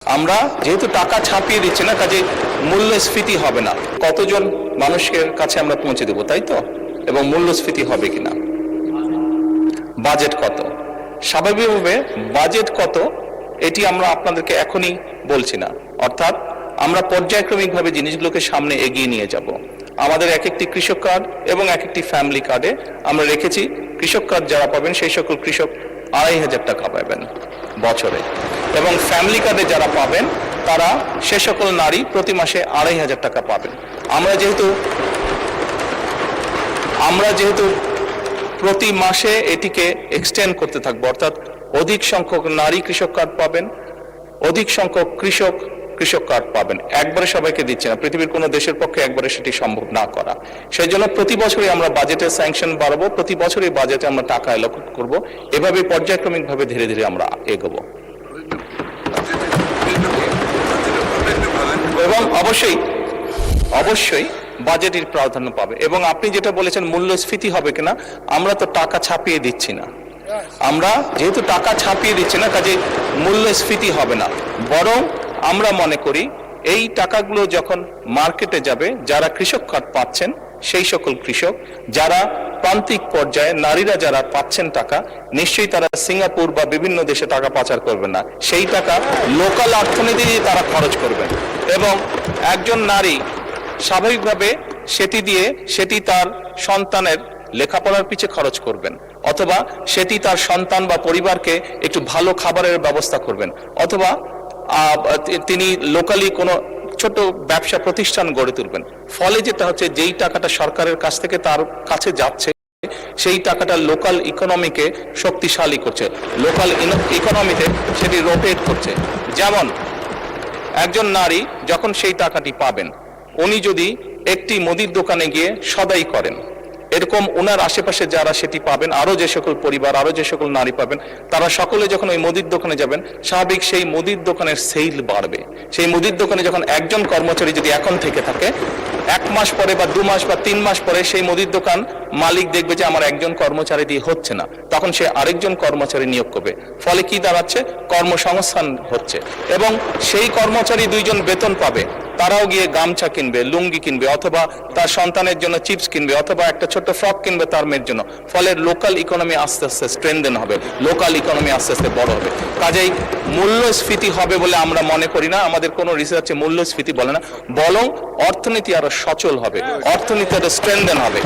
আমরা যেহেতু টাকা ছাপিয়ে দিচ্ছি না, কাজে মূল্যস্ফীতি হবে না। কতজন মানুষের কাছে আমরা পৌঁছে দেবো, তাই তো? এবং মূল্যস্ফীতি হবে কিনা, বাজেট কত, স্বাভাবিকভাবে বাজেট কত এটি আমরা আপনাদেরকে এখনই বলছি না। অর্থাৎ আমরা পর্যায়ক্রমিকভাবে জিনিসগুলোকে সামনে এগিয়ে নিয়ে যাব। আমাদের এক একটি কৃষক কার্ড এবং এক একটি ফ্যামিলি কার্ডে আমরা রেখেছি কৃষক কার্ড যারা পাবেন সেই সকল কৃষক ২৫০০ টাকা পাবেন বছরে, এবং ফ্যামিলি কার্ডে যারা পাবেন তারা সে সকল নারী প্রতি মাসে ২৫০০ টাকা পাবেন। আমরা যেহেতু প্রতি মাসে এটিকে এক্সটেন্ড করতে থাকবো, অর্থাৎ অধিক সংখ্যক নারী কৃষক কার্ড পাবেন, অধিক সংখ্যক কৃষক কার্ড পাবেন। একবারে সবাইকে দিচ্ছে না, পৃথিবীর কোনো দেশের পক্ষে একবারে সেটি সম্ভব না করা। সেই জন্য প্রতি বছরই আমরা বাজেটের স্যাংশন বাড়াবো, প্রতি বছরই বাজেটে আমরা টাকা অ্যালোকেট করব। এভাবে পর্যায়ক্রমিকভাবে ধীরে ধীরে আমরা এগোবো। এবং অবশ্যই বাজেটের প্রাধান্য পাবে। এবং আপনি যেটা বলেছেন মূল্যস্ফীতি হবে কিনা, আমরা তো টাকা ছাপিয়ে দিচ্ছি না। আমরা যেহেতু টাকা ছাপিয়ে দিচ্ছি না, কাজে মূল্যস্ফীতি হবে না। বরং আমরা মনে করি এই টাকাগুলো যখন মার্কেটে যাবে, যারা কৃষক কার্ড পাচ্ছেন সেই সকল কৃষক, যারা প্রান্তিক পর্যায়ে নারীরা যারা পাচ্ছেন টাকা, নিশ্চয়ই তারা সিঙ্গাপুর বা বিভিন্ন দেশে টাকা পাচার করবেন না। সেই টাকা লোকাল অর্থনীতি দিয়ে তারা খরচ করবেন, এবং একজন নারী স্বাভাবিকভাবে সেটি তার সন্তানের লেখাপড়ার পিছে খরচ করবেন, অথবা সেটি তার সন্তান বা পরিবারকে একটু ভালো খাবারের ব্যবস্থা করবেন, অথবা তিনি লোকালি কোনো ছোট ব্যবসা প্রতিষ্ঠান গড়ে তুলবেন। ফলে যেটা হচ্ছে, যেই টাকাটা সরকারের কাছ থেকে তার কাছে যাচ্ছে সেই টাকাটা লোকাল ইকোনমিকে শক্তিশালী করছে, লোকাল ইকোনমিতে সেটি রোটেট করছে। যেমন একজন নারী যখন সেই টাকাটি পাবেন, উনি যদি একটি মুদির দোকানে গিয়ে সদাই করেন, এরকম ওনার আশেপাশে যারা সেটি পাবেন, আরো যে সকল পরিবার, আরো যে সকল নারী পাবেন, তারা সকলে যখন ওই মুদির দোকানে যাবেন, স্বাভাবিক সেই মুদির দোকানের সেল বাড়বে। সেই মুদির দোকানে যখন একজন কর্মচারী যদি এখন থেকে থাকে, 1 মাস পরে বা 2 মাস বা 3 মাস পরে সেই মুদির দোকান মালিক দেখবে যে আমার একজন কর্মচারী দিয়ে হচ্ছে না, তখন সে আরেকজন কর্মচারী নিয়োগ করবে। ফলে কি দাঁড়াচ্ছে, কর্মসংস্থান হচ্ছে, এবং সেই কর্মচারী 2 জন বেতন পাবে। তারাও গিয়ে গামছা কিনবে, লুঙ্গি কিনবে, অথবা তার সন্তানের জন্য চিপস কিনবে, অথবা একটা ছোট্ট ফ্রক কিনবে তার মেয়ের জন্য। ফলে লোকাল ইকোনমি আস্তে আস্তে স্ট্রেনদেন হবে, লোকাল ইকোনমি আস্তে আস্তে বড় হবে। কাজেই মূল্যস্ফীতি হবে বলে আমরা মনে করি না, আমাদের কোনো রিসার্চে মূল্যস্ফীতি বলে না, বরং অর্থনীতি আরো সচল হবে, অর্থনীতি আরো স্ট্রেনদেন হবে।